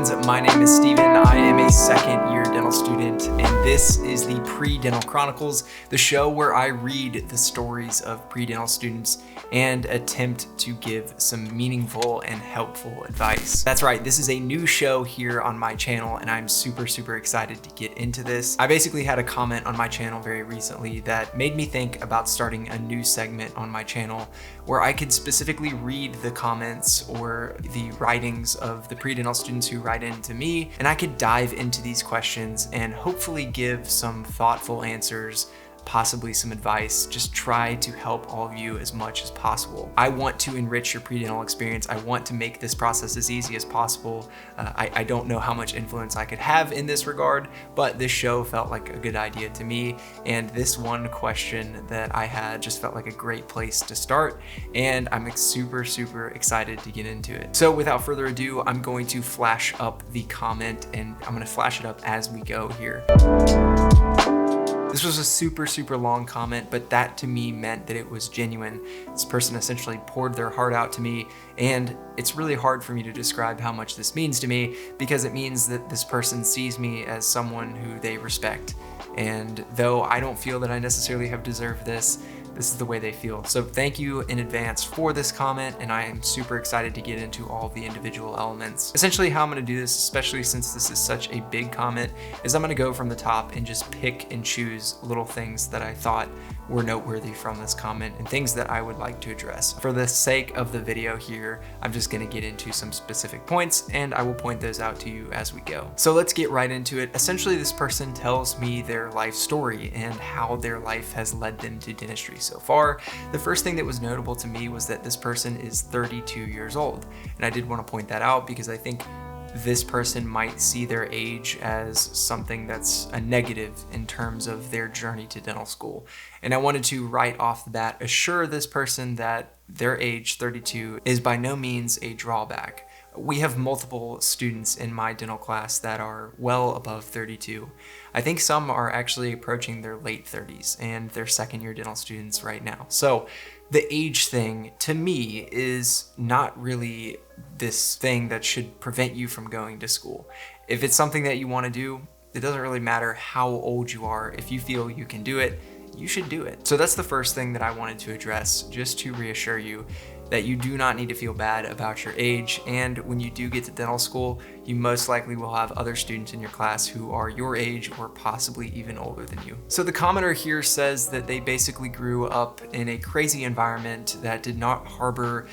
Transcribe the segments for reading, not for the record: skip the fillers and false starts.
friends, my name is Steven. I am a second year dental student, and this is the Pre-Dental Chronicles, the show where I read the stories of pre-dental students and attempt to give some meaningful and helpful advice. That's right, this is a new show here on my channel, and I'm super excited to get into this. I basically had a comment on my channel very recently that made me think about starting a new segment on my channel where I could specifically read the comments or the writings of the pre-dental students who write in to me, and I could dive into these questions and hopefully give some thoughtful answers, possibly some advice, just try to help all of you as much as possible. I want to enrich your pre-dental experience. I want to make this process as easy as possible. I don't know how much influence I could have in this regard, but this show felt like a good idea to me, and this one question that I had just felt like a great place to start, and I'm super excited to get into it. So without further ado, I'm going to flash up the comment, and I'm going to flash it up as we go here. This was a super long comment, but that to me meant that it was genuine. This person essentially poured their heart out to me, and it's really hard for me to describe how much this means to me because it means that this person sees me as someone who they respect. And though I don't feel that I necessarily have deserved this, this is the way they feel. So thank you in advance for this comment, and I am super excited to get into all of the individual elements. Essentially how I'm gonna do this, especially since this is such a big comment, is I'm gonna go from the top and just pick and choose little things that I thought were noteworthy from this comment and things that I would like to address. For the sake of the video here, I'm just gonna get into some specific points, and I will point those out to you as we go. So let's get right into it. Essentially, this person tells me their life story and how their life has led them to dentistry so far. The first thing that was notable to me was that this person is 32 years old. And I did want to point that out because I think this person might see their age as something that's a negative in terms of their journey to dental school. And I wanted to right off the bat assure this person that their age, 32, is by no means a drawback. We have multiple students in my dental class that are well above 32. I think some are actually approaching their late 30s, and they're second year dental students right now. So the age thing to me is not really this thing that should prevent you from going to school. If it's something that you want to do, it doesn't really matter how old you are. If you feel you can do it, you should do it. So that's the first thing that I wanted to address, just to reassure you that you do not need to feel bad about your age, and when you do get to dental school, you most likely will have other students in your class who are your age or possibly even older than you. So the commenter here says that they basically grew up in a crazy environment that did not harbor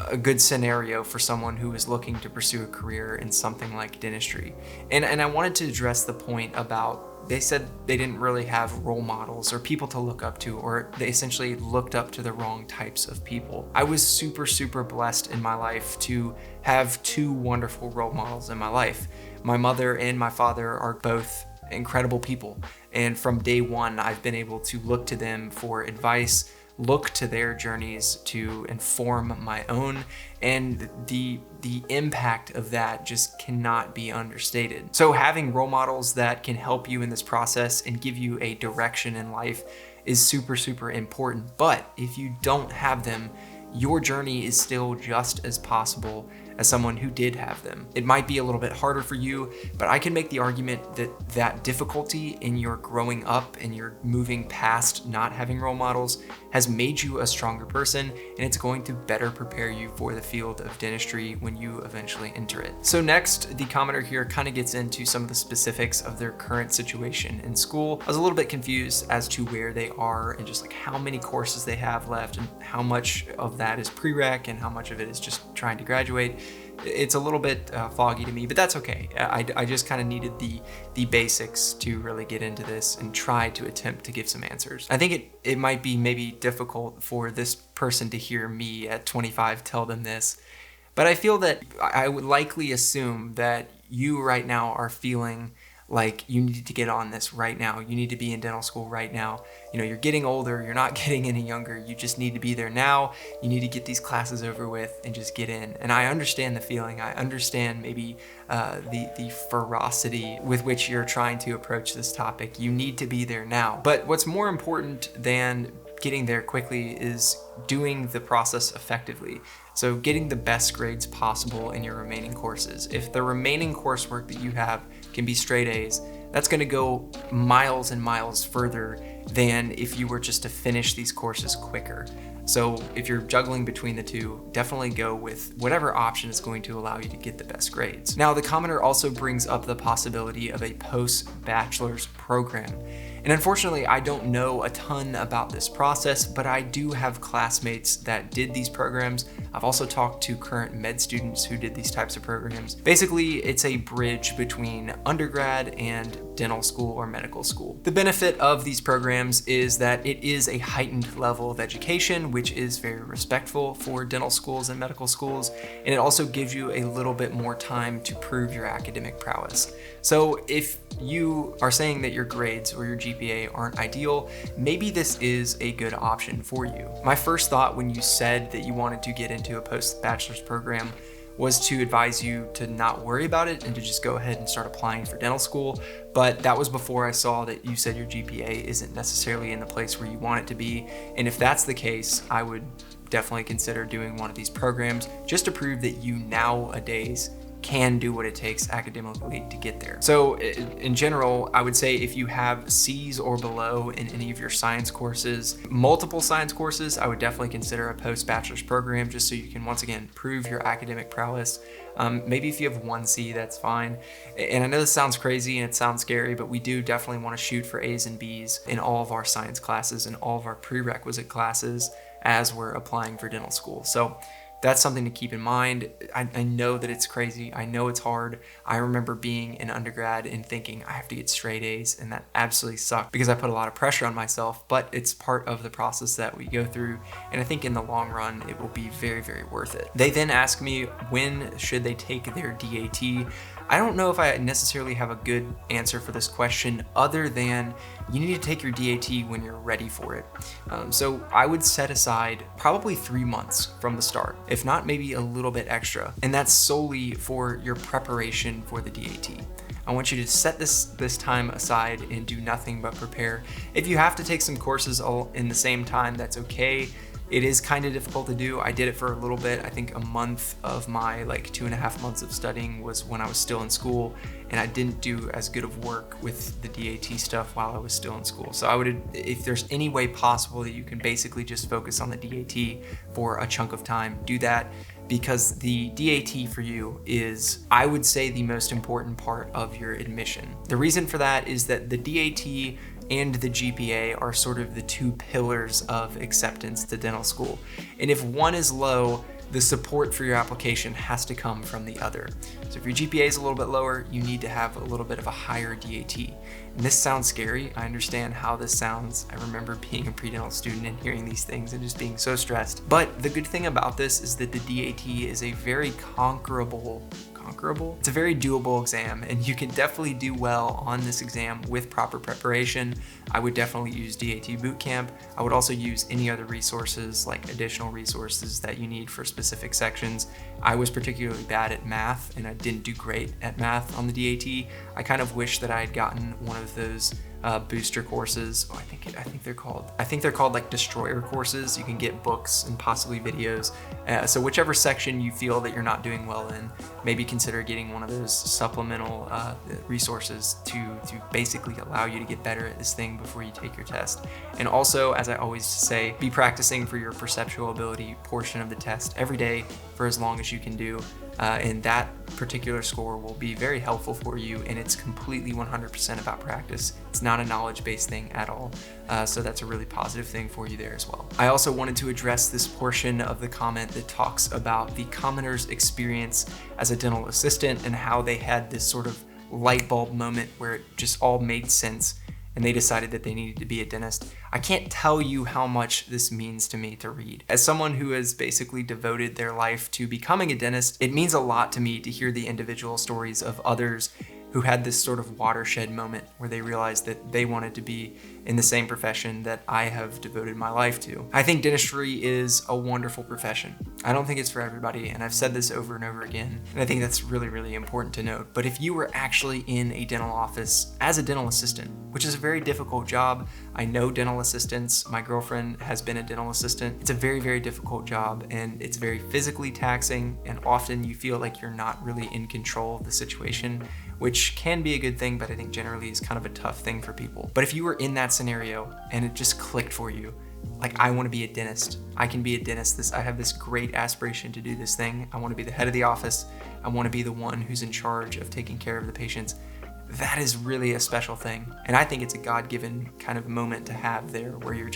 a good scenario for someone who is looking to pursue a career in something like dentistry. And I wanted to address the point about they said they didn't really have role models or people to look up to, or they essentially looked up to the wrong types of people. I was super blessed in my life to have two wonderful role models in my life. My mother and my father are both incredible people, and from day one I've been able to look to them for advice, look to their journeys to inform my own, and the impact of that just cannot be understated. So having role models that can help you in this process and give you a direction in life is super important. But if you don't have them, your journey is still just as possible as someone who did have them. It might be a little bit harder for you, but I can make the argument that that difficulty in your growing up and your moving past not having role models has made you a stronger person, and it's going to better prepare you for the field of dentistry when you eventually enter it. So next, the commenter here kind of gets into some of the specifics of their current situation in school. I was a little bit confused as to where they are and just like how many courses they have left and how much of that is prereq and how much of it is just trying to graduate. It's a little bit foggy to me, but that's okay. I just kind of needed the basics to really get into this and try to attempt to give some answers. I think it might be maybe difficult for this person to hear me at 25 tell them this, but I feel that I would likely assume that you right now are feeling like you need to get on this right now. You need to be in dental school right now. You know, you're getting older, you're not getting any younger. You just need to be there now. You need to get these classes over with and just get in. And I understand the feeling. I understand maybe the ferocity with which you're trying to approach this topic. You need to be there now. But what's more important than getting there quickly is doing the process effectively. So getting the best grades possible in your remaining courses. If the remaining coursework that you have can be straight A's, that's going to go miles and miles further than if you were just to finish these courses quicker. So if you're juggling between the two, definitely go with whatever option is going to allow you to get the best grades. Now, the commenter also brings up the possibility of a post-bachelor's program. And unfortunately, I don't know a ton about this process, but I do have classmates that did these programs. I've also talked to current med students who did these types of programs. Basically, it's a bridge between undergrad and dental school or medical school. The benefit of these programs is that it is a heightened level of education, which is very respectful for dental schools and medical schools, and it also gives you a little bit more time to prove your academic prowess. So if you are saying that your grades or your GPA aren't ideal, maybe this is a good option for you. My first thought when you said that you wanted to get into a post-bachelor's program was to advise you to not worry about it and to just go ahead and start applying for dental school. But that was before I saw that you said your GPA isn't necessarily in the place where you want it to be. And if that's the case, I would definitely consider doing one of these programs just to prove that you nowadays can do what it takes academically to get there. So in general, I would say if you have C's or below in any of your science courses, multiple science courses, I would definitely consider a post-bachelor's program just so you can once again prove your academic prowess. Maybe if you have 1 C, that's fine. And I know this sounds crazy and it sounds scary, but we do definitely want to shoot for A's and B's in all of our science classes and all of our prerequisite classes as we're applying for dental school. So that's something to keep in mind. I know that it's crazy. I know it's hard. I remember being in undergrad and thinking I have to get straight A's, and that absolutely sucked because I put a lot of pressure on myself, but it's part of the process that we go through, and I think in the long run, it will be very, very worth it. They then ask me, when should they take their DAT? I don't know if I necessarily have a good answer for this question other than you need to take your DAT when you're ready for it. So I would set aside probably 3 months from the start, if not maybe a little bit extra. And that's solely for your preparation for the DAT. I want you to set this time aside and do nothing but prepare. If you have to take some courses all in the same time, that's okay. It is kind of difficult to do. I did it for a little bit. I think a month of my 2.5 months of studying was when I was still in school, and I didn't do as good of work with the DAT stuff while I was still in school. So I would, if there's any way possible that you can basically just focus on the DAT for a chunk of time, do that, because the DAT for you is, I would say, the most important part of your admission. The reason for that is that the DAT and the GPA are sort of the 2 pillars of acceptance to dental school. And if one is low, the support for your application has to come from the other. So if your GPA is a little bit lower, you need to have a little bit of a higher DAT. And this sounds scary. I understand how this sounds. I remember being a pre-dental student and hearing these things and just being so stressed. But the good thing about this is that the DAT is a very it's a very doable exam, and you can definitely do well on this exam with proper preparation. I would definitely use DAT Bootcamp. I would also use any other resources, like additional resources that you need for specific sections. I was particularly bad at math, and I didn't do great at math on the DAT. I kind of wish that I had gotten one of those booster courses. I think they're called like destroyer courses. You can get books and possibly videos. So whichever section you feel that you're not doing well in, maybe consider getting one of those supplemental resources to basically allow you to get better at this thing before you take your test. And also, as I always say, be practicing for your perceptual ability portion of the test every day for as long as you can do. And that particular score will be very helpful for you, and it's completely 100% about practice. It's not a knowledge-based thing at all. So that's a really positive thing for you there as well. I also wanted to address this portion of the comment that talks about the commenter's experience as a dental assistant and how they had this sort of light bulb moment where it just all made sense and they decided that they needed to be a dentist. I can't tell you how much this means to me to read. As someone who has basically devoted their life to becoming a dentist, it means a lot to me to hear the individual stories of others who had this sort of watershed moment where they realized that they wanted to be in the same profession that I have devoted my life to. I think dentistry is a wonderful profession. I don't think it's for everybody, and I've said this over and over again, and I think that's really, really important to note. But if you were actually in a dental office as a dental assistant, which is a very difficult job, I know dental assistants, my girlfriend has been a dental assistant. It's a very, very difficult job, and it's very physically taxing, and often you feel like you're not really in control of the situation, which can be a good thing, but I think generally is kind of a tough thing for people. But if you were in that scenario and it just clicked for you, like, I want to be a dentist. I can be a dentist. I have this great aspiration to do this thing. I want to be the head of the office. I want to be the one who's in charge of taking care of the patients. That is really a special thing. And I think it's a God-given kind of moment to have there where you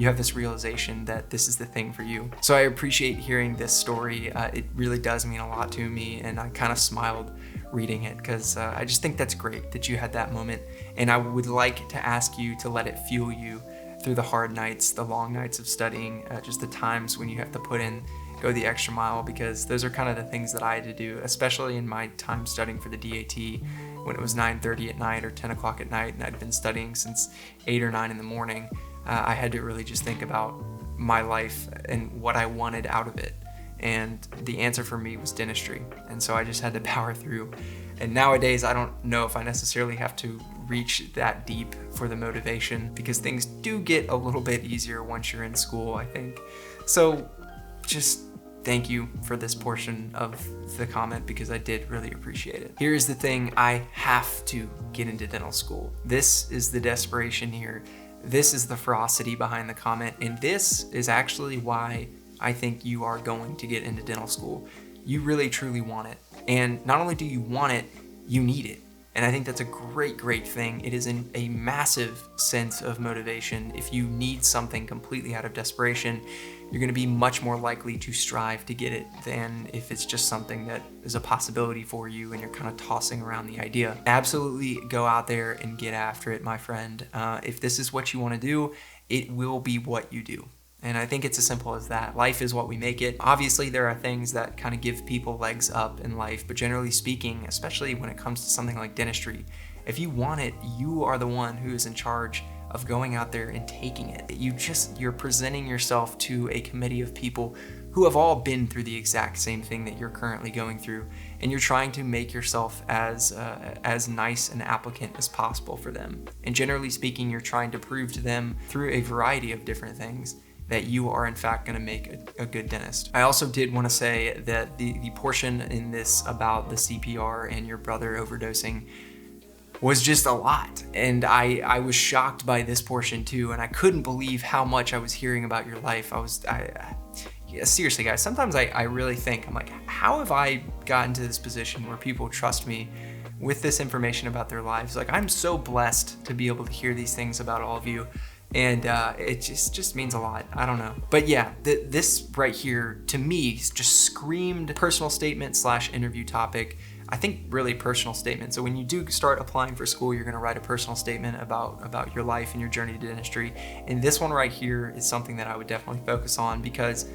have this realization that this is the thing for you. So I appreciate hearing this story. It really does mean a lot to me, and I kind of smiled reading it because I just think that's great that you had that moment. And I would like to ask you to let it fuel you through the hard nights, the long nights of studying, just the times when you have to go the extra mile, because those are kind of the things that I had to do, especially in my time studying for the DAT when it was 9:30 at night or 10 o'clock at night and I'd been studying since 8 or 9 in the morning. I had to really just think about my life and what I wanted out of it. And the answer for me was dentistry. And so I just had to power through. And nowadays, I don't know if I necessarily have to reach that deep for the motivation, because things do get a little bit easier once you're in school, I think. So just thank you for this portion of the comment, because I did really appreciate it. Here's the thing, I have to get into dental school. This is the desperation here. This is the ferocity behind the comment. And this is actually why I think you are going to get into dental school. You really truly want it. And not only do you want it, you need it. And I think that's a great, great thing. It is a massive sense of motivation. If you need something completely out of desperation, you're gonna be much more likely to strive to get it than if it's just something that is a possibility for you and you're kind of tossing around the idea. Absolutely go out there and get after it, my friend. If this is what you wanna do, it will be what you do. And I think it's as simple as that. Life is what we make it. Obviously, there are things that kind of give people legs up in life, but generally speaking, especially when it comes to something like dentistry, if you want it, you are the one who is in charge of going out there and taking it. You're presenting yourself to a committee of people who have all been through the exact same thing that you're currently going through, and you're trying to make yourself as nice an applicant as possible for them. And generally speaking, you're trying to prove to them through a variety of different things that you are in fact going to make a good dentist. I also did want to say that the portion in this about the CPR and your brother overdosing was just a lot. And I was shocked by this portion too, and I couldn't believe how much I was hearing about your life. Yeah, seriously guys, sometimes I really think, I'm like, how have I gotten to this position where people trust me with this information about their lives? Like, I'm so blessed to be able to hear these things about all of you. And it just means a lot. I don't know. But yeah, this right here, to me, just screamed personal statement / interview topic. I think really personal statement. So when you do start applying for school, you're gonna write a personal statement about your life and your journey to dentistry. And this one right here is something that I would definitely focus on, because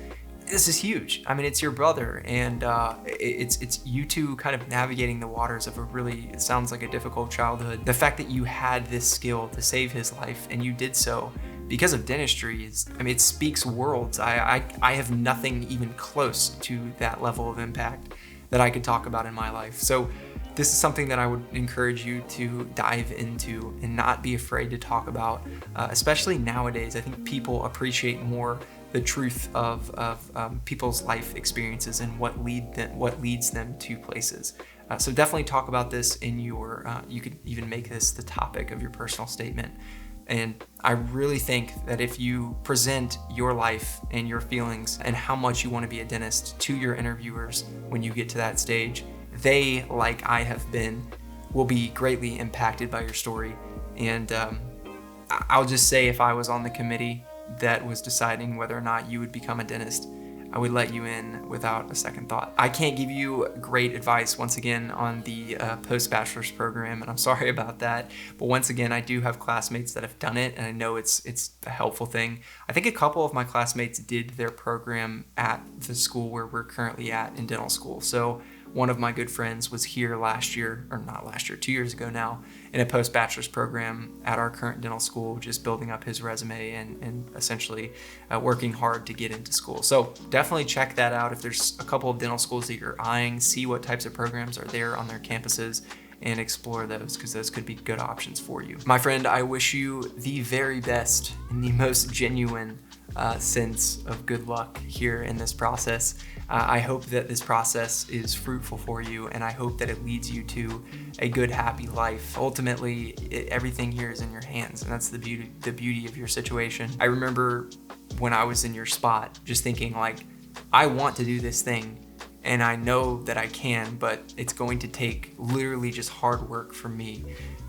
this is huge. I mean, it's your brother, and it's you two kind of navigating the waters of it sounds like a difficult childhood. The fact that you had this skill to save his life, and you did so because of dentistry, it speaks worlds. I have nothing even close to that level of impact that I could talk about in my life. So this is something that I would encourage you to dive into and not be afraid to talk about, especially nowadays. I think people appreciate more the truth of people's life experiences and what leads them to places. So definitely talk about this in your, you could even make this the topic of your personal statement. And I really think that if you present your life and your feelings and how much you want to be a dentist to your interviewers when you get to that stage, they, like I have been, will be greatly impacted by your story. And I'll just say, if I was on the committee that was deciding whether or not you would become a dentist, I would let you in without a second thought. I can't give you great advice once again on the Post-Bachelor's program, and I'm sorry about that. But once again, I do have classmates that have done it, and I know it's a helpful thing. I think a couple of my classmates did their program at the school where we're currently at in dental school. So one of my good friends was here last year, or not last year, 2 years ago now, in a post-bachelor's program at our current dental school, just building up his resume and essentially working hard to get into school. So definitely check that out. If there's a couple of dental schools that you're eyeing, see what types of programs are there on their campuses and explore those, because those could be good options for you. My friend, I wish you the very best in the most genuine sense of good luck here in this process. I hope that this process is fruitful for you, and I hope that it leads you to a good, happy life. Ultimately, everything here is in your hands, and that's the beauty of your situation. I remember when I was in your spot, just thinking like, I want to do this thing, and I know that I can, but it's going to take literally just hard work from me.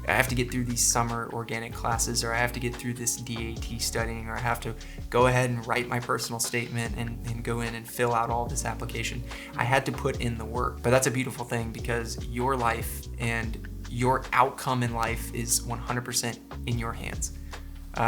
I have to get through these summer organic classes, or I have to get through this DAT studying, or I have to go ahead and write my personal statement and go in and fill out all this application. I had to put in the work, but that's a beautiful thing, because your life and your outcome in life is 100% in your hands.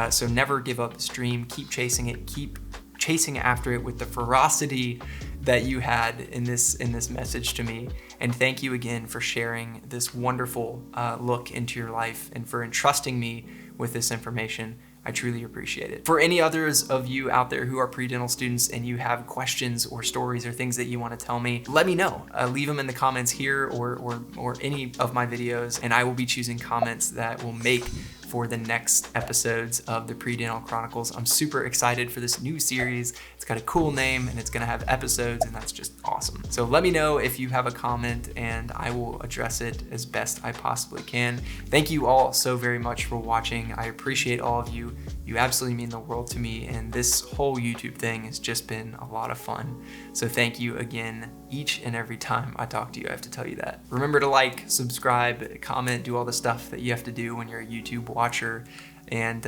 So never give up this dream, keep chasing it, keep chasing after it with the ferocity that you had in this message to me. And thank you again for sharing this wonderful look into your life and for entrusting me with this information. I truly appreciate it. For any others of you out there who are pre-dental students and you have questions or stories or things that you want to tell me, let me know. Leave them in the comments here or any of my videos, and I will be choosing comments that will make for the next episodes of the Pre-Dental Chronicles. I'm super excited for this new series. It's got a cool name and it's gonna have episodes, and that's just awesome. So let me know if you have a comment and I will address it as best I possibly can. Thank you all so very much for watching. I appreciate all of you. You absolutely mean the world to me, and this whole YouTube thing has just been a lot of fun. So thank you again each and every time I talk to you. I have to tell you that. Remember to like, subscribe, comment, do all the stuff that you have to do when you're a YouTube watcher. And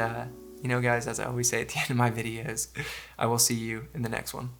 you know, guys, as I always say at the end of my videos, I will see you in the next one.